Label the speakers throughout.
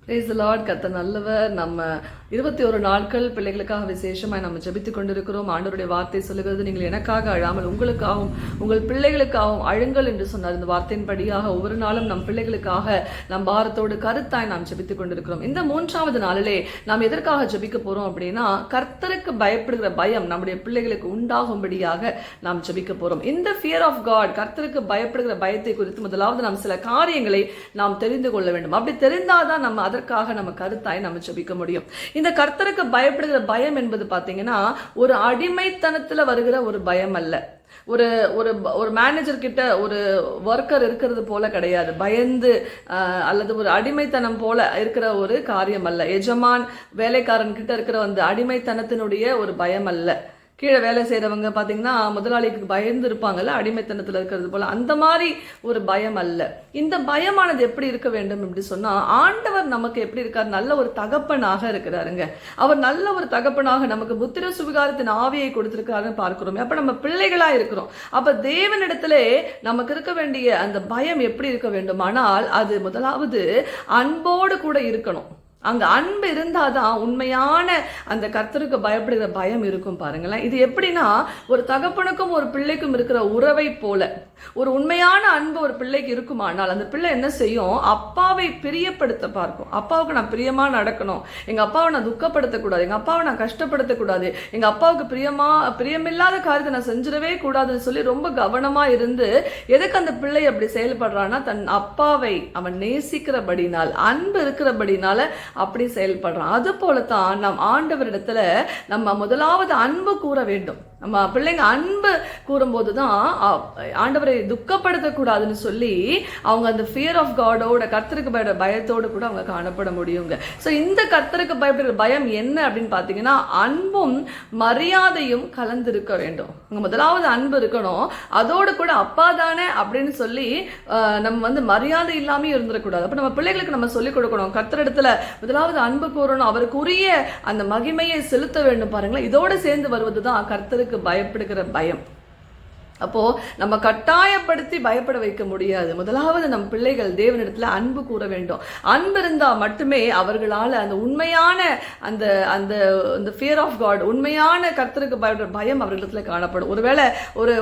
Speaker 1: Praise the Lord. கர்த்தர் நல்லவர். நம்ம 21 நாட்கள் பிள்ளைகளுக்காக விசேஷமாய் நம்ம ஜெபித்துக் கொண்டிருக்கிறோம். ஆண்டவருடைய வார்த்தை சொல்லுகிறது, நீங்கள் எனக்காக அழாமல் உங்களுக்காகவும் உங்கள் பிள்ளைகளுக்காகவும் அழுங்கள் என்று சொன்னார். இந்த வார்த்தையின்படியாக ஒவ்வொரு நாளும் நம் பிள்ளைகளுக்காக நம் பாரத்தோடு கருத்தாய் நாம் ஜெபித்துக் கொண்டிருக்கிறோம். இந்த 3வது நாளிலே நாம் எதற்காக ஜெபிக்க போறோம் அப்படின்னா, கர்த்தருக்கு பயப்படுகிற பயம் நம்முடைய பிள்ளைகளுக்கு உண்டாகும்படியாக நாம் ஜெபிக்க போறோம். இந்த ஃபியர் ஆஃப் காட், கர்த்தருக்கு பயப்படுகிற பயத்தை குறித்து முதலாவது நாம் சில காரியங்களை நாம் தெரிந்து கொள்ள வேண்டும். அப்படி தெரிந்தாதான் நம்ம அதற்காக நம்ம கருத்தாய் நம்ம ஜெபிக்க முடியும். இந்த கர்த்தருக்கு பயப்படுகிற பயம் என்பது பாத்தீங்கன்னா ஒரு அடிமைத்தனத்துல வருகிற ஒரு பயம் அல்ல. ஒரு ஒரு ஒரு மேனேஜர் கிட்ட ஒரு ஒர்க்கர் இருக்கிறது போல கிடையாது. பயந்து அல்லது ஒரு அடிமைத்தனம் போல இருக்கிற ஒரு காரியம் அல்ல. எஜமான் வேலைக்காரன் கிட்ட இருக்கிற அந்த அடிமைத்தனத்தினுடைய ஒரு பயம் அல்ல. கீழே வேலை செய்யறவங்க பாத்தீங்கன்னா முதலாளிக்கு பயந்து இருப்பாங்கல்ல, அடிமைத்தனத்துல இருக்கிறது போல அந்த மாதிரி ஒரு பயம் அல்ல. இந்த பயமானது எப்படி இருக்க வேண்டும் அப்படி சொன்னா, ஆண்டவர் நமக்கு எப்படி இருக்கார்? நல்ல ஒரு தகப்பனாக இருக்கிறாருங்க. அவர் நல்ல ஒரு தகப்பனாக நமக்கு புத்திர சுவிகாரத்தின் ஆவியை கொடுத்திருக்காருன்னு பார்க்கிறோம். அப்ப நம்ம பிள்ளைகளா இருக்கிறோம். அப்ப தேவனிடத்திலே நமக்கு இருக்க வேண்டிய அந்த பயம் எப்படி இருக்க வேண்டுமானால், அது முதலாவது அன்போடு கூட இருக்கணும். அங்க அன்பு இருந்தாதான் உண்மையான அந்த கர்த்தருக்கு பயப்படுகிற பயம் இருக்கும். பாருங்களேன், இது எப்படின்னா ஒரு தகப்பனுக்கும் ஒரு பிள்ளைக்கும் இருக்கிற உறவை போல ஒரு உண்மையான அன்பு ஒரு பிள்ளைக்கு இருக்குமானால் அந்த பிள்ளை என்ன செய்யும்? அப்பாவை பிரியப்படுத்த பார்க்கும். அப்பாவுக்கு நான் பிரியமா நடக்கணும், எங்க அப்பாவை நான் துக்கப்படுத்தக்கூடாது, எங்க அப்பாவை நான் கஷ்டப்படுத்தக்கூடாது, எங்க அப்பாவுக்கு பிரியமில்லாத காரியத்தை நான் செஞ்சிடவே கூடாதுன்னு சொல்லி ரொம்ப கவனமா இருந்து, எதுக்கு அந்த பிள்ளை அப்படி செயல்படுறான்னா, தன் அப்பாவை அவன் நேசிக்கிறபடினால், அன்பு இருக்கிறபடினால அப்படி செயல்படுறான். அது போலத்தான் நம் ஆண்டவரிடத்துல நம்ம முதலாவது அன்பு கூற வேண்டும். நம்ம பிள்ளைங்க அன்பு கூறும்போதுதான் ஆண்டவரை துக்கப்படுத்தக்கூடாதுன்னு சொல்லி அவங்க அந்த ஃபியர் ஆஃப் காடோட, கர்த்தருக்கு பயத்தோடு கூட அவங்க காணப்பட முடியுங்க. ஸோ இந்த கர்த்தருக்கு பயப்படுகிற பயம் என்ன அப்படின்னு பார்த்தீங்கன்னா, அன்பும் மரியாதையும் கலந்திருக்க வேண்டும். முதலாவது அன்பு இருக்கணும், அதோடு கூட அப்பா தானே அப்படின்னு சொல்லி நம்ம மரியாதை இல்லாம இருந்துடக்கூடாது. அப்ப நம்ம பிள்ளைகளுக்கு நம்ம சொல்லிக் கொடுக்கணும், கர்த்தரிடத்துல முதலாவது அன்பு கூறணும், அவருக்குரிய அந்த மகிமையை செலுத்த வேண்டும். பாருங்களேன், இதோடு சேர்ந்து வருவதுதான் கர்த்தருக்கு பயப்படுகிற பயம். அப்போ நம்ம கட்டாயப்படுத்தி பயப்பட வைக்க முடியாது. முதலாவது நம் பிள்ளைகள் தேவனிடத்துல அன்பு கூற வேண்டும். அன்பு இருந்தா மட்டுமே அவர்களால் அந்த உண்மையான அந்த அந்த ஃபியர் ஆஃப் காட், உண்மையான கர்த்தருக்கு பயப்படுற பயம் அவர்களிடத்துல காணப்படும். ஒருவேளை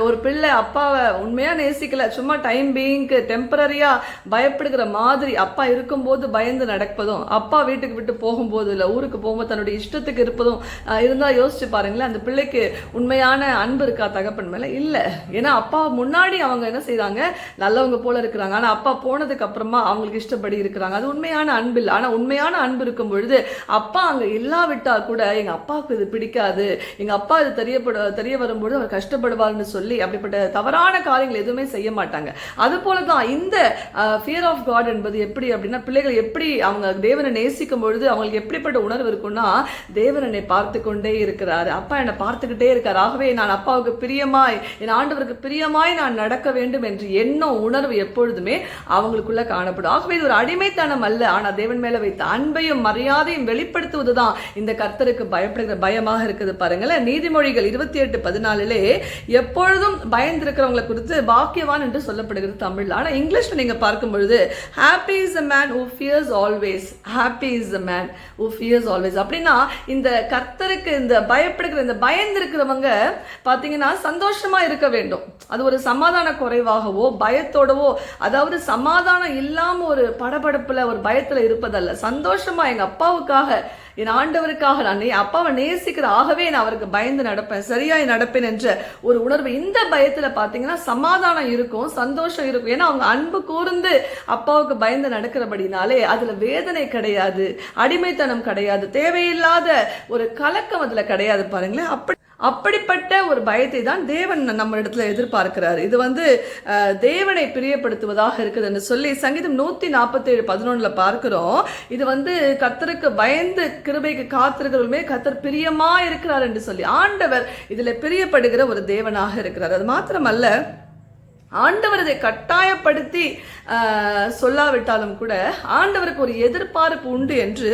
Speaker 1: ஒரு பிள்ளை அப்பாவை உண்மையா நேசிக்கல, சும்மா டைம் பீயிங்க்கு டெம்பரரியா பயப்படுகிற மாதிரி அப்பா இருக்கும்போது பயந்து நடப்பதும், அப்பா வீட்டுக்கு விட்டு போகும்போது இல்லை ஊருக்கு போகும்போது தன்னுடைய இஷ்டத்துக்கு இருப்பதும் இருந்தா யோசிச்சு பாருங்களேன், அந்த பிள்ளைக்கு உண்மையான அன்பு இருக்கா தகப்பன் மேல? இல்லை. ஏன்னா அப்பா முன்னாடி அவங்க என்ன செய்றாங்க, நல்லவங்க போல இருக்கிறாங்க. ஆனா அப்பா போனதுக்கு அப்புறமா அவங்களுக்கு இஷ்டப்படி இருக்கிறாங்க. அது உண்மையான அன்பு இல்லை. ஆனா உண்மையான அன்பு இருக்கும் பொழுது அப்பா அங்க இல்லாவிட்டா கூட எங்க அப்பாவுக்கு இது பிடிக்காது, எங்க அப்பா இது தெரிய வரும்போது அவர் கஷ்டப்படுவார்னு சொல்லி அப்படிப்பட்ட தவறான காரியங்கள் எதுவுமே செய்ய மாட்டாங்க. அது போலதான் இந்த ஃபியர் ஆஃப் காட் என்பது எப்படி அப்படின்னா, பிள்ளைகள் எப்படி அவங்க தேவனை நேசிக்கும் பொழுது அவங்களுக்கு எப்படிப்பட்ட உணர்வு இருக்கும்னா, தேவன் என்னை பார்த்து கொண்டே இருக்கிறாரு, அப்பா என்னை பார்த்துக்கிட்டே இருக்காரு, ஆகவே நான் அப்பாவுக்கு பிரியமாய், என் ஆண்டவருக்கு பிரியமாய் நான் நடக்க வேண்டும் என்று எண்ணம், உணர்வு எப்பொழுதுமே அவங்களுக்குள்ள காணப்படும். ஆகவே இது ஒரு அடிமைத்தனம் அல்ல, ஆனா தேவன் மேல வைத்த அன்பையும் மரியாதையும் வெளிப்படுத்துவதுதான் இந்த கர்த்தருக்கு பயப்படுகிற பயமாக இருக்குது. பாருங்களேன், நீதிமொழிகள் 28:14 எப்பொழுதும் பயந்திருக்கிறவங்களை குறித்து பாக்கியவான் என்று சொல்லப்படுகிறது தமிழ்ல. ஆனா இங்கிலீஷ்ல நீங்க பார்க்கும் பொழுது happy is a man who fears always, happy is a man who fears always. அப்படின்னா இந்த கர்த்தருக்கு இந்த பயப்படுகிற, இந்த பயந்திருக்கிறவங்க பாத்தீங்கன்னா சந்தோஷமா இருக்க வேண்டும். அது ஒரு சமாதான குறைவாகவோ பயத்தோடவோ, அதாவது சமாதானம் இல்லாம ஒரு படபடப்புல ஒரு பயத்துல இருப்பதல்ல. சந்தோஷமா எங்க அப்பாவுக்காக, என் ஆண்டவருக்காக நான் அப்பாவை நேசிக்கிற, ஆகவே நான் அவருக்கு பயந்து நடப்பேன், சரியாய் நடப்பேன் என்ற ஒரு உணர்வு. இந்த பயத்துல பாத்தீங்கன்னா சமாதானம் இருக்கும், சந்தோஷம் இருக்கும். ஏன்னா அவங்க அன்பு கூர்ந்து அப்பாவுக்கு பயந்து நடக்கிறபடினாலே அதுல வேதனை கிடையாது, அடிமைத்தனம் கிடையாது, தேவையில்லாத ஒரு கலக்கம் அதுல கிடையாது. பாருங்களேன், அப்படிப்பட்ட ஒரு பயத்தை தான் தேவன் நம்ம இடத்துல எதிர்பார்க்கிறார். இது தேவனை பிரியப்படுத்துவதாக இருக்குது என்று சொல்லி சங்கீதம் 147:11 பார்க்கிறோம். இது கர்த்தருக்கு பயந்து கிருபைக்கு காத்திருக்கிறவருமே கர்த்தர் பிரியமா இருக்கிறார் என்று சொல்லி ஆண்டவர் இதுல பிரியப்படுகிற ஒரு தேவனாக இருக்கிறார். அது மாத்திரமல்ல, ஆண்டவர் இதை கட்டாயப்படுத்தி சொல்லாவிட்டாலும் கூட ஆண்டவருக்கு ஒரு எதிர்பார்ப்பு உண்டு என்று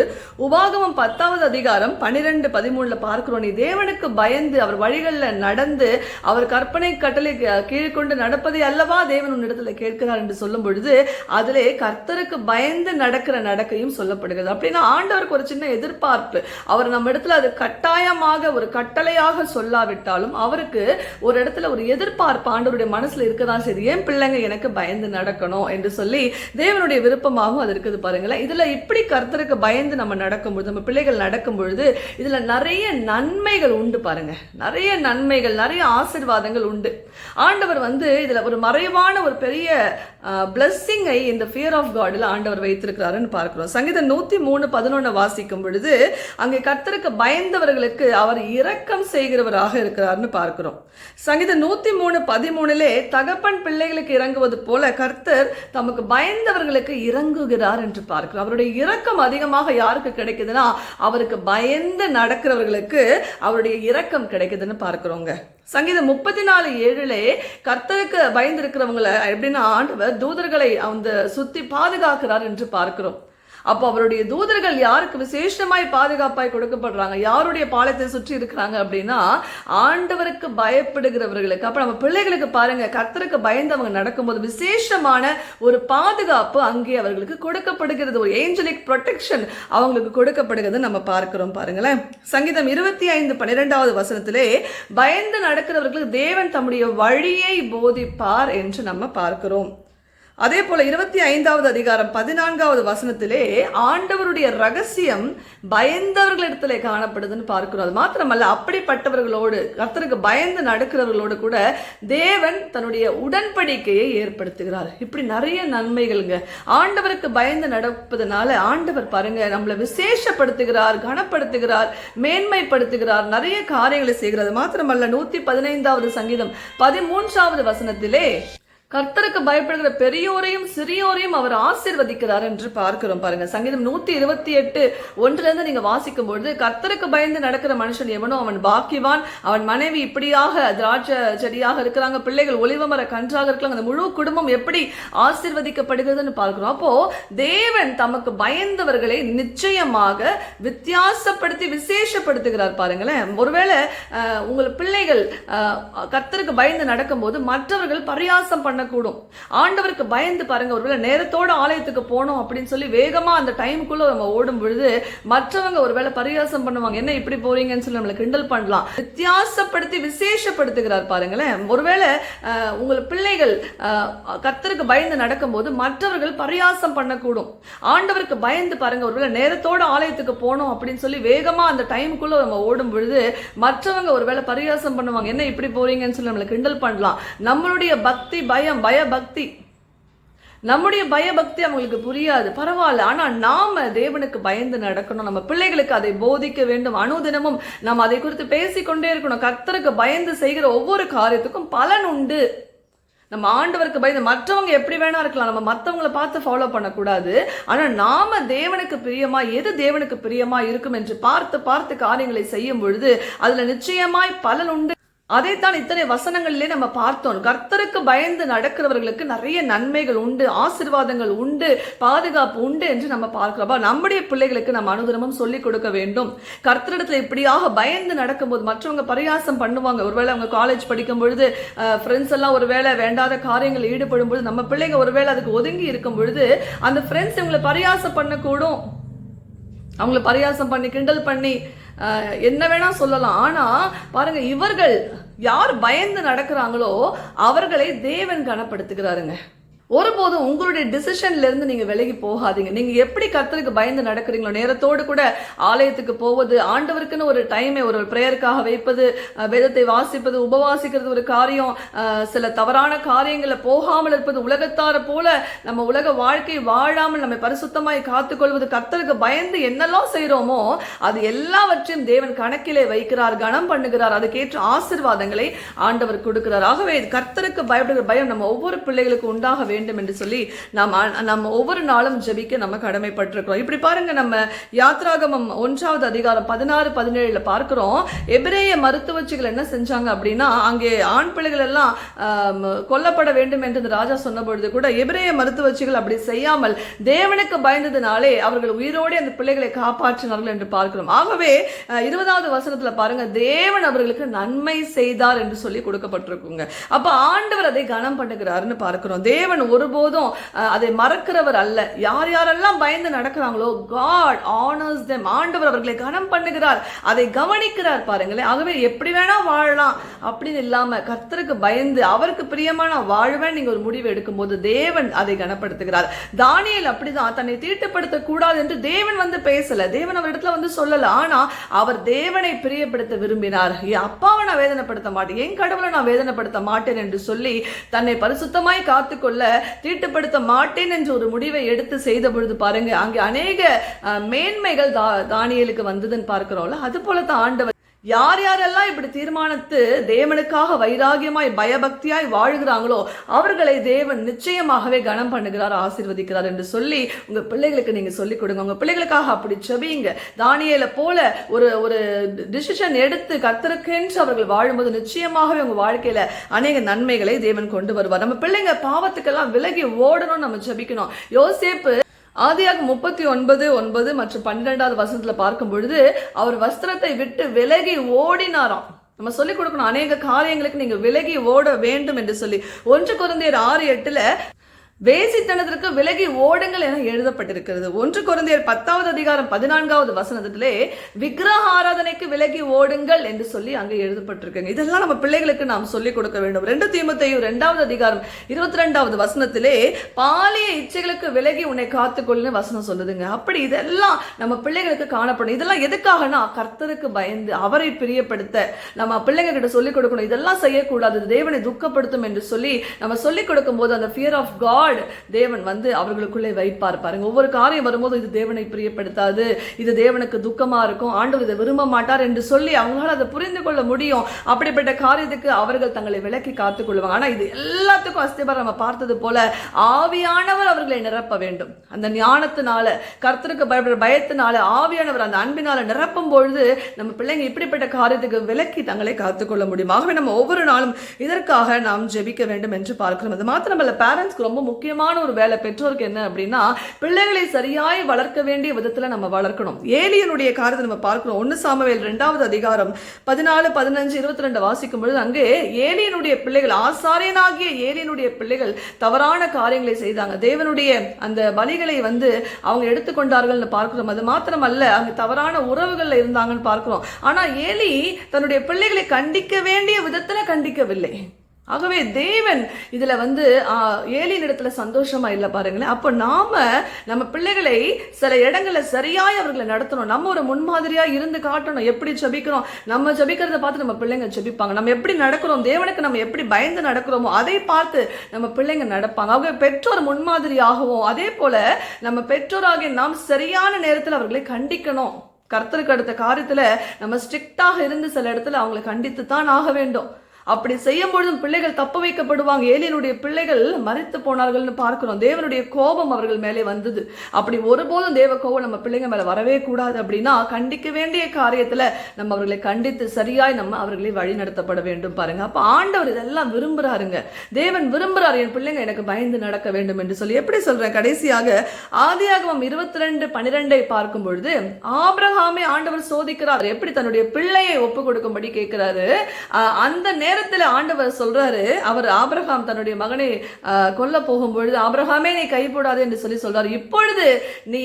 Speaker 1: உபாகமம் 10வது அதிகாரம் 12-13 பார்க்கிறோம். நீ தேவனுக்கு பயந்து அவர் வழிகளில் நடந்து அவர் கற்பனை கட்டளை கீழ்கொண்டு நடப்பதை அல்லவா தேவன் உன்னிடத்துல கேட்கிறார் என்று சொல்லும் பொழுது அதிலே கர்த்தருக்கு பயந்து நடக்கிற நடக்கையும் சொல்லப்படுகிறது. அப்படின்னா ஆண்டவருக்கு ஒரு சின்ன எதிர்பார்ப்பு. அவர் நம்ம இடத்துல அது கட்டாயமாக ஒரு கட்டளையாக சொல்லாவிட்டாலும் அவருக்கு ஒரு இடத்துல ஒரு எதிர்பார்ப்பு ஆண்டவருடைய மனசுல இருக்கதான் சரி, என் பிள்ளைங்க எனக்கு பயந்து நடக்கணும் என்று சொல்லி தேவனுடைய விருப்பமாகவும் அது இருக்குது. பாருங்களேன், இதுல இப்படி கர்த்தருக்கு பயந்து நம்ம நடக்கும்பொழுது, நம்ம பிள்ளைகள் நடக்கும் பொழுது இதுல நிறைய நன்மைகள் உண்டு. பாருங்க, நிறைய நன்மைகள், நிறைய ஆசீர்வாதங்கள் உண்டு. ஆண்டவர் இதுல ஒரு மறைவான ஒரு பெரிய பிளஸ்ஸிங்கை இந்த ஃபியர் ஆஃப் காட்ல ஆண்டவர் வைத்திருக்கிறாருன்னு பார்க்கிறோம். சங்கீதம் 103:11 வாசிக்கும் பொழுது அங்கே கர்த்தருக்கு பயந்தவர்களுக்கு அவர் இரக்கம் செய்கிறவராக இருக்கிறார்னு பார்க்கிறோம். சங்கீதம் 103:13 தகப்பன் பிள்ளைகளுக்கு இறங்குவது போல கர்த்தர் தமக்கு பயந்தவர்களுக்கு இறங்குகிறார் என்று பார்க்கிறோம். அவருடைய இரக்கம் அதிகமாக யாருக்கு கிடைக்குதுன்னா அவருக்கு பயந்து நடக்கிறவர்களுக்கு அவருடைய இரக்கம் கிடைக்குதுன்னு பார்க்கிறோங்க. சங்கீதம் 34:7 கர்த்தருக்கு பயந்து இருக்கிறவங்களை எப்படின்னா ஆண்டவர் தூதர்களை சுத்தி பாதுகாக்கிறார் என்று பார்க்கிறோம். அப்போ அவருடைய தூதர்கள் யாருக்கு விசேஷமாய் பாதுகாப்பாய் கொடுக்கப்படுறாங்க, யாருடைய பாலத்தை சுற்றி இருக்கிறாங்க அப்படின்னா ஆண்டவருக்கு பயப்படுகிறவர்களுக்கு. அப்ப நம்ம பிள்ளைகளுக்கு பாருங்க, கர்த்தருக்கு பயந்தவங்க நடக்கும்போது விசேஷமான ஒரு பாதுகாப்பு அங்கே அவர்களுக்கு கொடுக்கப்படுகிறது. ஒரு ஏஞ்சலிக் ப்ரொடெக்ஷன் அவங்களுக்கு கொடுக்கப்படுகிறது நம்ம பார்க்கிறோம். பாருங்களேன், சங்கீதம் 25:12 பயந்து நடக்கிறவர்களுக்கு தேவன் தம்முடைய வழியை போதிப்பார் என்று நம்ம பார்க்கிறோம். அதே போல 25வது அதிகாரம் 14வது ஆண்டவருடைய ரகசியம் பயந்தவர்களிடத்திலே காணப்படுதுன்னு பார்க்கிறோம். அது மாத்திரமல்ல, அப்படிப்பட்டவர்களோடு கர்த்தருக்கு பயந்து நடக்கிறவர்களோடு கூட தேவன் தன்னுடைய உடன்படிக்கையை ஏற்படுத்துகிறார். இப்படி நிறைய நன்மைகள்ங்க. ஆண்டவருக்கு பயந்து நடப்பதனால ஆண்டவர் பாருங்க நம்மளை விசேஷப்படுத்துகிறார், கனப்படுத்துகிறார், மேன்மைப்படுத்துகிறார், நிறைய காரியங்களை செய்கிறார். மாத்திரமல்ல, 115வது சங்கீதம் 13வது கர்த்தருக்கு பயப்படுகிற பெரியோரையும் சிறியோரையும் அவர் ஆசீர்வதிக்கிறார் என்று பார்க்கிறோம். பாருங்க, சங்கீதம் 128:1 நீங்க வாசிக்கும் பொழுது கர்த்தருக்கு பயந்து நடக்கிற மனுஷன் எவனோ அவன் பாக்கியவான், அவன் மனைவி இப்படியாக திராட்சை செடியாக இருக்கிறாங்க, பிள்ளைகள் ஒலிவமர கன்றாக இருக்கலாம், அந்த முழு குடும்பம் எப்படி ஆசீர்வதிக்கப்படுகிறதுன்னு பார்க்கிறோம். அப்போ தேவன் தமக்கு பயந்தவர்களை நிச்சயமாக வித்தியாசப்படுத்தி விசேஷப்படுத்துகிறார். பாருங்களேன், ஒருவேளை உங்கள் பிள்ளைகள் கர்த்தருக்கு பயந்து நடக்கும் போது மற்றவர்கள் பரியாசம் பண்ண கூடும். ஆண்டவருக்கு பயந்து பாருங்க, ஒருவேளை நேரத்தோட ஆலயத்துக்கு போனோம் அப்படின்னு சொல்லி வேகமா அந்த டைமுக்குள்ள நம்ம ஓடும் பொழுது மற்றவங்க ஒருவேளை பரியாசம் பண்ணுவாங்க, என்ன இப்படி போறீங்கன்னு சொல்லி நம்மளை கிண்டல் பண்ணலாம். வித்தியாசப்படுத்தி விசேஷப்படுத்துகிறார். பாருங்களேன், ஒருவேளை உங்கள் பிள்ளைகள் கர்த்தருக்கு பயந்து நடக்கும் போது மற்றவர்கள் பரியாசம் பண்ணக்கூடும். ஆண்டவருக்கு பயந்து பாருங்க, ஒருவேளை நேரத்தோட ஆலயத்துக்கு போனோம் அப்படின்னு சொல்லி வேகமா அந்த டைமுக்குள்ள நம்ம ஓடும் பொழுது மற்றவங்க ஒருவேளை பரியாசம் பண்ணுவாங்க, என்ன இப்படி போறீங்கன்னு சொல்லி நம்மளை கிண்டல் பண்ணலாம். நம்மளுடைய பக்தி பயபக்தி, நம்முடைய பயபக்தி அவங்களுக்கு புரியாது, பரவாயில்ல. ஆனா நாம தேவனுக்கு பயந்து நடக்கணும், நம்ம பிள்ளைகளுக்கு அதை போதிக்க வேண்டும். அனுதினமும் நாம் அதை குறித்து பேசிக்கொண்டே இருக்கணும். கர்த்தருக்கு பயந்து செய்கிற ஒவ்வொரு காரியத்துக்கும் பலன் உண்டு. நம்ம ஆண்டவருக்கு பயந்து மற்றவங்க எப்படி வேணா இருக்கலாம், நம்ம மற்றவங்களை பார்த்து ஃபாலோ பண்ணக்கூடாது. ஆனா நாம தேவனுக்கு பிரியமா, எது தேவனுக்கு பிரியமா இருக்கும் என்று பார்த்து பார்த்து காரியங்களை செய்யும் பொழுது அதுல நிச்சயமாய் பலன் உண்டு. அதைத்தான் இத்தனை வசனங்களிலே நம்ம பார்த்தோம். கர்த்தருக்கு பயந்து நடக்கிறவர்களுக்கு நிறைய நன்மைகள் உண்டு, ஆசீர்வாதங்கள் உண்டு, பாதுகாப்பு உண்டு என்று நம்ம பார்க்கிறோம். நம்முடைய பிள்ளைகளுக்கு நம்ம அனுதினமும் சொல்லிக் கொடுக்க வேண்டும். கர்த்தரிடத்துல இப்படியாக பயந்து நடக்கும்போது மற்றவங்க பரியாசம் பண்ணுவாங்க. ஒருவேளை அவங்க காலேஜ் படிக்கும் பொழுது ஃப்ரெண்ட்ஸ் எல்லாம் ஒருவேளை வேண்டாத காரியங்கள் ஈடுபடும் பொழுது நம்ம பிள்ளைங்க ஒருவேளை அதுக்கு ஒதுங்கி இருக்கும் பொழுது அந்த ஃப்ரெண்ட்ஸ் இவங்களை பரியாசம் பண்ணக்கூடும். அவங்களை பரியாசம் பண்ணி கிண்டல் பண்ணி என்ன வேணா சொல்லலாம். ஆனா பாருங்க, இவர்கள் யார் பயந்து நடக்கிறாங்களோ அவர்களை தேவன் கனப்படுத்துகிறாருங்க. ஒருபோதும் உங்களுடைய டிசிஷன்ல இருந்து நீங்க விலகி போகாதீங்க. நீங்க எப்படி கர்த்தருக்கு பயந்து நடக்கிறீங்களோ, நேரத்தோடு கூட ஆலயத்துக்கு போவது, ஆண்டவருக்குன்னு ஒரு டைமை ஒரு பிரேயருக்காக வைப்பது, வேதத்தை வாசிப்பது, உபவாசிக்கிறது ஒரு காரியம், சில தவறான காரியங்களை போகாமல் இருப்பது, உலகத்தார போல நம்ம உலக வாழ்க்கை வாழாமல் நம்ம பரிசுத்தமாய் காத்துக்கொள்வது, கர்த்தருக்கு பயந்து என்னெல்லாம் செய்யறோமோ அது எல்லாவற்றையும் தேவன் கணக்கிலே வைக்கிறார், கனம் பண்ணுகிறார். அதுக்கேற்ற ஆசீர்வாதங்களை ஆண்டவர் கொடுக்கிறார். ஆகவே கர்த்தருக்கு பயப்படுகிற பயம் நம்ம ஒவ்வொரு பிள்ளைகளுக்கு உண்டாக வேண்டும். வேண்டும் என்று சொல்லி நம்ம ஒவ்வொரு நாளும் ஜெபிக்க நம்ம கடமைப்பட்டிருக்கிறோம். இப்படி பாருங்க, நம்ம யாத்ராகமம் 1வது அதிகாரம் 16-17 பார்க்கிறோம். எபிரேய மருத்துவச்சிகள் என்ன செஞ்சாங்க அப்படின்னா, அங்கே ஆண் பிள்ளைகள் எல்லாம் கொல்லப்பட வேண்டும் என்று இந்த ராஜா சொன்ன பொழுது கூட எபிரேய மருத்துவச்சிகள் அப்படி செய்யாமல் தேவனுக்கு பயந்ததினாலே அவர்கள் உயிரோடு அந்த பிள்ளைகளை காப்பாற்றினார்கள் என்று பார்க்கிறோம். ஆகவே 20வது வசனத்துல பாருங்க, தேவன் அவர்களுக்கு நன்மை செய்தார் என்று சொல்லி கொடுக்கப்பட்டிருக்குங்க. அப்ப ஆண்டவர் அதை கனம் பண்ணுகிறாருன்னு பார்க்கிறோம். தேவன் ஒருபோதும் அதை மறக்கிறவர் அல்ல. யார் யாரெல்லாம் பயந்து நடக்கிறாங்களோ, God honors them. ஆண்டவர் அவர்களை கனம் பண்ணுகிறார், அதை கவனிக்கிறார் பாருங்களேன். ஆகவே எப்படி வேணா வாழலாம் அப்படின்னு இல்லாம கர்த்தருக்கு பயந்து அவருக்கு பிரியமான வாழ்வேன் நீங்க ஒரு முடிவு எடுக்கும் போது தேவன் அதை கனப்படுத்துகிறார். தானியேல் அப்படிதான், தன்னை தீட்டுப்படுத்த கூடாது என்று தேவன் வந்து பேசல, தேவன் அவர் இடத்துல வந்து சொல்லல. ஆனா அவர் தேவனை பிரியப்படுத்த விரும்பினார். என் அப்பாவை நான் வேதனைப்படுத்த மாட்டேன், என் கடவுளை நான் வேதனைப்படுத்த மாட்டேன் என்று சொல்லி தன்னை பரிசுத்தமாய் காத்துக்கொள்ள தீட்டுப்படுத்த மாட்டேன் என்று ஒரு முடிவை எடுத்து செய்த பொழுது பாருங்க, அங்கே அநேக மேன்மைகள் தானியேலுக்கு வந்ததுன்னு பார்க்கிறோம்ல. அது போலதான் ஆண்டவர் யார் யாரெல்லாம் இப்படி தீர்மானித்து தேவனுக்காக வைராகியமாய் பயபக்தியாய் வாழ்கிறாங்களோ அவர்களை தேவன் நிச்சயமாகவே கனம் பண்ணுகிறார், ஆசீர்வதிக்கிறார் என்று சொல்லி உங்க பிள்ளைகளுக்கு நீங்க சொல்லிக் கொடுங்க. உங்க பிள்ளைகளுக்காக அப்படி செபிங்க. தானியேலை போல ஒரு டிசிஷன் எடுத்து கர்த்தருக்கென்று அவர்கள் வாழும்போது நிச்சயமாகவே உங்க வாழ்க்கையில அநேக நன்மைகளை தேவன் கொண்டு வருவார். நம்ம பிள்ளைங்க பாவத்துக்கெல்லாம் விலகி ஓடணும், நம்ம ஜெபிக்கணும். யோசேப்பு ஆதியாகமம் 39:9 மற்றும் 12வது வசனத்துல பார்க்கும் பொழுது அவர் வஸ்திரத்தை விட்டு விலகி ஓடினாராம். நம்ம சொல்லிக் கொடுக்கணும், அநேக காரியங்களுக்கு நீங்க விலகி ஓட வேண்டும் என்று சொல்லி. 1 கொரிந்தியர் 6:8 வேசித்தனத்திற்கு விலகி ஓடுங்கள் என எழுதப்பட்டிருக்கிறது. 1 கொரிந்தியர் 10வது அதிகாரம் 14வது வசனத்திலே விக்கிரக ஆராதனைக்கு விலகி ஓடுங்கள் என்று சொல்லி அங்கே எழுதப்பட்டிருக்குங்க. இதெல்லாம் நம்ம பிள்ளைகளுக்கு நாம் சொல்லிக் கொடுக்க வேண்டும். 2 தீமோத்தேயு 2வது அதிகாரம் 22வது வசனத்திலே பாலிய இச்சைகளுக்கு விலகி உன்னை காத்துக்கொள்ளுன்னு வசனம் சொல்லுதுங்க. அப்படி இதெல்லாம் நம்ம பிள்ளைகளுக்கு காணப்படும். இதெல்லாம் எதுக்காகனா கர்த்தருக்கு பயந்து அவரை பிரியப்படுத்த நம்ம பிள்ளைங்க கிட்ட சொல்லிக் கொடுக்கணும். இதெல்லாம் செய்யக்கூடாது, தேவனை துக்கப்படுத்தும் என்று சொல்லி நம்ம சொல்லிக் கொடுக்கும் போது அந்த ஃபியர் ஆஃப் காட் தேவன் வந்து அவர்களுக்குள்ளே வைப்பார் பாருங்க. ஒவ்வொரு காரியம் வரும்போது இது தேவனை பிரியப்படுத்தாது, இது தேவனுக்கு துக்கமா இருக்கும், ஆண்டவர் இதை விரும்ப மாட்டார் என்று சொல்லி அவங்களால அதை புரிந்து கொள்ள முடியும். அப்படிப்பட்ட காரியத்துக்கு அவர்கள் தங்களை விலக்கி காத்துக் கொள்வாங்க. ஆனா இது எல்லாத்துக்கும் அஸ்திபாரம் நம்ம பார்த்தது போல ஆவியானவர் அவர்களை நிரப்ப வேண்டும். அந்த ஞானத்தினால கர்த்தருக்கு பயப்படுற பயத்தினால ஆவியானவர் அந்த அன்பினால நிரப்பும் பொழுது நம்ம பிள்ளைங்க இப்படிப்பட்ட காரியத்துக்கு விலக்கி தங்களை காத்துக்கொள்ள முடியும். ஆகவே நம்ம ஒவ்வொரு நாளும் இதற்காக நாம் ஜெபிக்க வேண்டும் என்று பார்க்கிறோம். அது மாத்திரமல்ல, பேரண்ட்ஸ்க்கு ரொம்ப முக்கியமான ஒரு வேலை பெற்றோருக்கு என்ன அப்படின்னா, பிள்ளைகளை சரியாய் வளர்க்க வேண்டிய விதத்துல நம்ம வளர்க்கணும். ஏலியனுடைய காரியத்தை நம்ம பார்க்கிறோம். 1 சாமுவேல் 2வது அதிகாரம் 14, 15, 22 வாசிக்கும் பொழுது அங்கே ஏலியனுடைய பிள்ளைகள், ஆசாரியனாகிய ஏலியனுடைய பிள்ளைகள் தவறான காரியங்களை செய்தாங்க. தேவனுடைய அந்த பலிகளை வந்து அவங்க எடுத்துக்கொண்டார்கள் பார்க்கிறோம். அது மாத்திரமல்ல, அங்க தவறான உறவுகள்ல இருந்தாங்கன்னு பார்க்கிறோம். ஆனா ஏலி தன்னுடைய பிள்ளைகளை கண்டிக்க வேண்டிய விதத்துல கண்டிக்கவில்லை. ஆகவே தேவன் இதுல வந்து ஏலியின் இடத்துல சந்தோஷமா இல்லை பாருங்களேன். அப்போ நம்ம பிள்ளைகளை சில இடங்கள்ல சரியாய் அவர்களை நடத்தணும். நம்ம ஒரு முன்மாதிரியா இருந்து காட்டணும். எப்படி ஜெபிக்கிறோம், நம்ம ஜெபிக்கிறத பார்த்து நம்ம பிள்ளைங்க ஜெபிப்பாங்க. நம்ம எப்படி நடக்கிறோம், தேவனுக்கு நம்ம எப்படி பயந்து நடக்கிறோமோ அதை பார்த்து நம்ம பிள்ளைங்க நடப்பாங்க. ஆகவே பெற்றோர் முன்மாதிரியாகவும் அதே போல நம்ம பெற்றோராகிய நாம் சரியான நேரத்தில் அவர்களை கண்டிக்கணும். கர்த்தருக்கு அடுத்த காரியத்துல நம்ம ஸ்ட்ரிக்டாக இருந்து சில இடத்துல அவங்களை கண்டித்து தான் ஆக வேண்டும். அப்படி செய்யும் பொழுதும் பிள்ளைகள் தப்ப வைக்கப்படுவாங்க. ஏலியனுடைய பிள்ளைகள் மரித்து போனார்கள்னு பார்க்கிறோம். தேவனுடைய கோபம் அவர்கள் மேலே வந்தது. அப்படி ஒருபோதும் தேவ கோபம் நம்ம பிள்ளைங்க மேல வரவே கூடாது. அப்படின்னா கண்டிக்க வேண்டிய காரியத்துல நம்ம அவர்களை கண்டித்து சரியாய் நம்ம அவர்களை வழி நடத்தப்பட வேண்டும் பாருங்க. அப்ப ஆண்டவர் இதெல்லாம் விரும்புறாருங்க. தேவன் விரும்புறாரு, என் பிள்ளைங்க எனக்கு பயந்து நடக்க வேண்டும் என்று சொல்லி. எப்படி சொல்றேன், கடைசியாக ஆதியாகமம் 22:12 பார்க்கும் பொழுது ஆபிரகாமை ஆண்டவர் சோதிக்கிறார். எப்படி தன்னுடைய பிள்ளையை ஒப்பு கொடுக்கும்படி கேட்கிறாரு. அந்த நேரத்தில் ஆண்டவர் சொல்றாரு, அவர் ஆபிரகாம் தன்னுடைய மகனை கொல்ல போகும் பொழுது ஆபிரகாமே நீ கைப்படாது என்று சொல்லி சொல்றாரு. இப்பொழுது நீ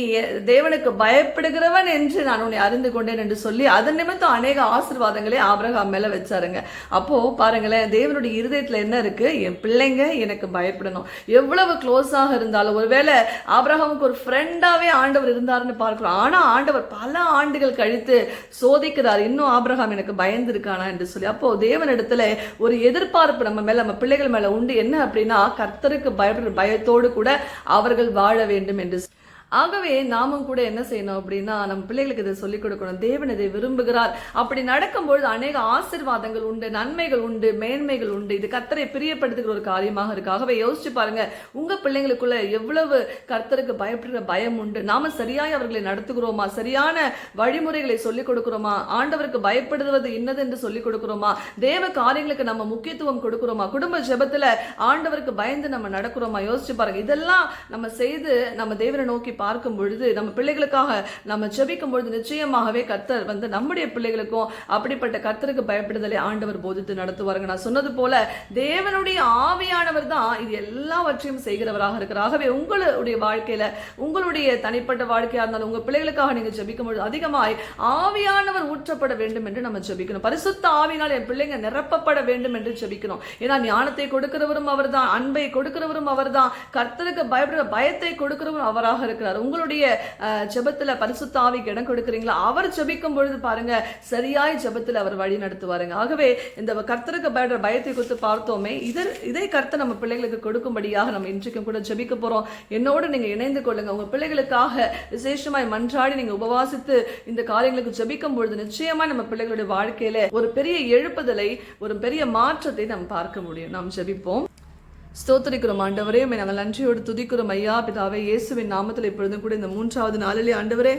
Speaker 1: தேவனுக்கு பயப்படுகிறவன் என்று நான் உன்னை அறிந்து கொண்டேன் என்று சொல்லி அதன் நிமித்தம் அநேக ஆசீர்வாதங்களை ஆபிரகாம் மேல வச்சாருங்க. அப்போ பாருங்களேன், தேவனுடைய இருதயத்துல என்ன இருக்கு, என் பிள்ளைங்க எனக்கு பயப்படணும். எவ்வளவு க்ளோஸாக இருந்தாலும், ஒருவேளை ஆபிரகாமுக்கு ஒரு ஃப்ரெண்டாவே ஆண்டவர் இருந்தாருன்னு பார்க்கிறோம். ஆனா ஆண்டவர் பல ஆண்டுகள் கழித்து சோதிக்கிறார், இன்னும் ஆபிரகாம் எனக்கு பயந்து இருக்கானா என்று சொல்லி. அப்போ தேவன் இடத்துல ஒரு எதிர்பார்ப்பு நம்ம மேல, நம்ம பிள்ளைகள் மேல உண்டு. என்ன அப்படின்னா, கர்த்தருக்கு பயப்படுற பயத்தோடு கூட அவர்கள் வாழ வேண்டும் என்று. ஆகவே நாமும் கூட என்ன செய்யணும் அப்படின்னா, நம்ம பிள்ளைகளுக்கு இதை சொல்லிக் கொடுக்கணும். தேவன் இதை விரும்புகிறார். அப்படி நடக்கும்பொழுது அநேக ஆசீர்வாதங்கள் உண்டு, நன்மைகள் உண்டு, மேன்மைகள் உண்டு. இது கர்த்தரை பிரியப்படுத்துகிற ஒரு காரியமாக இருக்கு. ஆகவே யோசிச்சு பாருங்க, உங்க பிள்ளைங்களுக்குள்ள எவ்வளவு கர்த்தருக்கு பயப்படுகிற பயம் உண்டு. நாம சரியாய் அவர்களை நடத்துகிறோமா? சரியான வழிமுறைகளை சொல்லிக் கொடுக்கிறோமா? ஆண்டவருக்கு பயப்படுவது இன்னது என்று சொல்லிக் கொடுக்கிறோமா? தேவ காரியங்களுக்கு நம்ம முக்கியத்துவம் கொடுக்கிறோமா? குடும்ப ஜெபத்துல ஆண்டவருக்கு பயந்து நம்ம நடக்கிறோமா? யோசிச்சு பாருங்க. இதெல்லாம் நம்ம செய்து நம்ம தேவனை நோக்கி பார்க்கும் பொழுது, நம்ம பிள்ளைகளுக்காக நம்ம ஜெபிக்கும் பொழுது நிச்சயமாகவே கர்த்தர் நம்முடைய பிள்ளைகளுக்கும் அப்படிப்பட்ட கர்த்தருக்கு பயப்படுதலை ஆண்டவர் போதித்து நடத்துவாருங்க. நான் சொன்னது போல தேவனுடைய ஆவியானவர் தான் இது எல்லாவற்றையும் செய்கிறவராக இருக்கிறார். ஆகவே உங்களுடைய வாழ்க்கையில, உங்களுடைய தனிப்பட்ட வாழ்க்கையா இருந்தாலும் உங்க பிள்ளைகளுக்காக நீங்க ஜெபிக்கும் பொழுது அதிகமாய் ஆவியானவர் ஊற்றப்பட வேண்டும் என்று நம்ம ஜெபிக்கணும். பரிசுத்த ஆவியினால் என் பிள்ளைங்க நிரப்பப்பட வேண்டும் என்று ஜெபிக்கணும். ஏன்னா ஞானத்தை கொடுக்கிறவரும் அவர் தான், அன்பை கொடுக்கிறவரும் அவர் தான், கர்த்தருக்கு பயப்படுற பயத்தை கொடுக்கிறவரும் அவராக இருக்கிறார். உங்களுடைய ஜெபத்துல பரிசுத்த ஆவிக்கு இடம் கொடுக்கிறீங்களா? அவர் ஜெபிக்கும் பொழுது பாருங்க, சரியாய் ஜெபத்துல அவர் வழி நடத்துவாருங்க. ஆகவே இந்த கர்த்தருக்கு பயப்படுற பயத்தை குறித்து பார்த்தோமே, இதை கர்த்தர் நம்ம பிள்ளைகளுக்கு கொடுக்கும்படியாக நம்ம இன்றைக்கும் கூட ஜெபிக்க போறோம். என்னோடு நீங்க இணைந்து கொள்ளுங்க. உங்க பிள்ளைகளுக்காக விசேஷமாய் மன்றாடி நீங்க உபவாசித்து இந்த காரியங்களுக்கு ஜெபிக்கும் பொழுது நிச்சயமா நம்ம பிள்ளைகளுடைய வாழ்க்கையில ஒரு பெரிய எழுப்புதலை, ஒரு பெரிய மாற்றத்தை நம்ம பார்க்க முடியும். நாம் ஜெபிப்போம். ஸ்தோத்திரிக்கிறோம் ஆண்டவரே, நாங்கள் நன்றியோடு துதிக்கிறோம் ஐயா பிதாவே. இயேசுவின் நாமத்தில் இப்பொழுதும் கூட இந்த 3வது நாளிலே ஆண்டவரே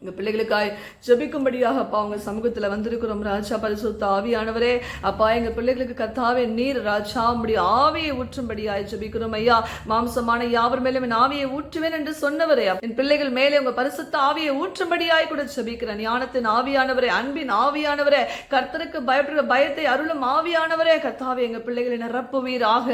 Speaker 1: எங்கள் பிள்ளைகளுக்காய் ஜெபிக்கும்படியாக அப்பா உங்கள் சமூகத்தில் வந்திருக்கிறோம் ராஜா. பரிசுத்த ஆவியானவரே அப்பா, எங்கள் பிள்ளைகளுக்கு கர்த்தாவே நீர் ராஜா உம்முடைய ஆவியை ஊற்றும்படியாய் ஜெபிக்கிறோம் ஐயா. மாம்சமான யாவர் மேலும் என் ஆவியை ஊற்றுவேன் என்று சொன்னவரே, என் பிள்ளைகள் மேலே உங்கள் பரிசுத்த ஆவியை ஊற்றும்படியாய் கூட ஜெபிக்கிறேன். ஞானத்தின் ஆவியானவரே, அன்பின் ஆவியானவரே, கர்த்தருக்கு பயப்படுகிற பயத்தை அருளும் ஆவியானவரே, கர்த்தாவே எங்கள் பிள்ளைகளை நிரப்புவீராக,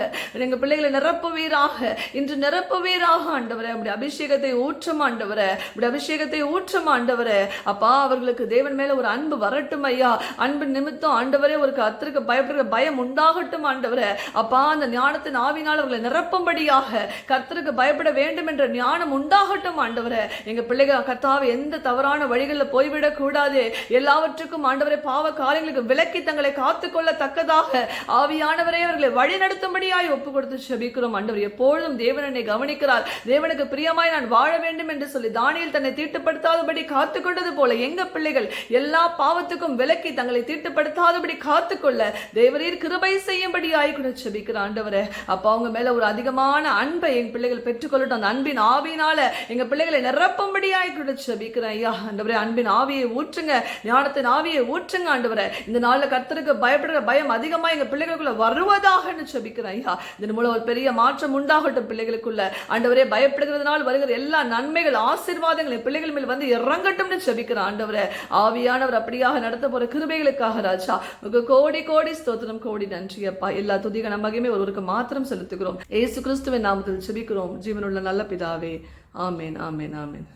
Speaker 1: எங்கள் பிள்ளைகளை நிரப்புவீராக, இன்று நிரப்புவீராக ஆண்டவரே. உம்முடைய அபிஷேகத்தை ஊற்றும் ஆண்டவரே, உம்முடைய அபிஷேகத்தை ஊற்றும் ஆண்டவரே. அப்பா, அவர்களுக்கு தேவன் மேல ஒரு அன்பு வரட்டும் ஐயா. அன்பு நிமித்தம் ஆண்டவரே ஒரு கர்த்தருக்கு பயப்படுகிற பயம் உண்டாகட்டும் ஆண்டவரே. அப்பா, அந்த ஞானத்தின் ஆவினால் அவர்களை நிரப்பும்படியாக கர்த்தருக்கு பயப்பட வேண்டும் என்ற ஞானம் உண்டாகட்டும் ஆண்டவரே. எங்க பிள்ளைகள் கர்த்தாவே எந்த தவறான வழிகளில் போய்விடக் கூடாது. எல்லாவற்றுக்கும் ஆண்டவரே பாவ காரியங்களுக்கு விலக்கி தங்களை காத்துக்கொள்ளத்தக்கதாக ஆவியானவரே அவர்களை வழி நடத்தும்படியாய் ஒப்பு கொடுத்து ஜெபிக்கிறோம் ஆண்டவர். எப்பொழுதும் தேவன் என்னை கவனிக்கிறார், தேவனுக்கு பிரியமாய் நான் வாழ வேண்டும் என்று சொல்லி தானியேல் தன்னை தீட்டுப்படுத்தாதபடி காத்துக்கொண்டது போல எங்க பிள்ளைகள் எல்லா பாவத்துக்கும் விலக்கி தங்களை தீட்டுப்படுத்தாதபடி காத்துக்கொள்ள தேவரீர் கிருபை செய்யும்படியாய் கூட ஜெபிக்கிற ஆண்டவரே. அப்பா, அவங்க மேல ஒரு அதிகமான அன்பை எங்க பிள்ளைகள் பெற்றுக்கொள்ளட்டும். அந்த அன்பின் ஆவியினால எங்க பிள்ளைகளை நிரப்பும்படியாய் கூட ஜெபிக்கிறேன் ஐயா. ஆண்டவரே, அன்பின் ஆவியை ஊற்றுங்க, ஞானத்தின் ஆவியை ஊற்றுங்க ஆண்டவரே. இந்த நாள்ல கர்த்தருக்கு பயப்படுற பயம் அதிகமா எங்க பிள்ளைகளுக்குள்ள வருவதாக ஜெபிக்கிறேன் ஐயா. இதன் மூலம் ஒரு பெரிய மாற்றம் உண்டாகட்டும் பிள்ளைகளுக்குள்ள ஆண்டவரே. பயப்படுகிறதுனால் வருகிற எல்லா நன்மைகள் ஆசீர்வாதங்கள் பிள்ளைகள் மேல் வந்து இறங்கட்டும்னு ஜெபிக்கிற ஆண்டவரே. ஆவியானவர் அப்படியாக நடத்த போற கிருபைகளுக்காக ராஜா கோடி கோடி ஸ்தோத்திரம், கோடி நன்றி அப்பா. எல்லா துதிக மகிமை ஒருவருக்கு மாத்திரம் செலுத்துகிறோம். இயேசு கிறிஸ்துவின் நாமத்தில் ஜெபிக்கிறோம் ஜீவனுள்ள நல்ல பிதாவே. ஆமேன், ஆமேன், ஆமேன்.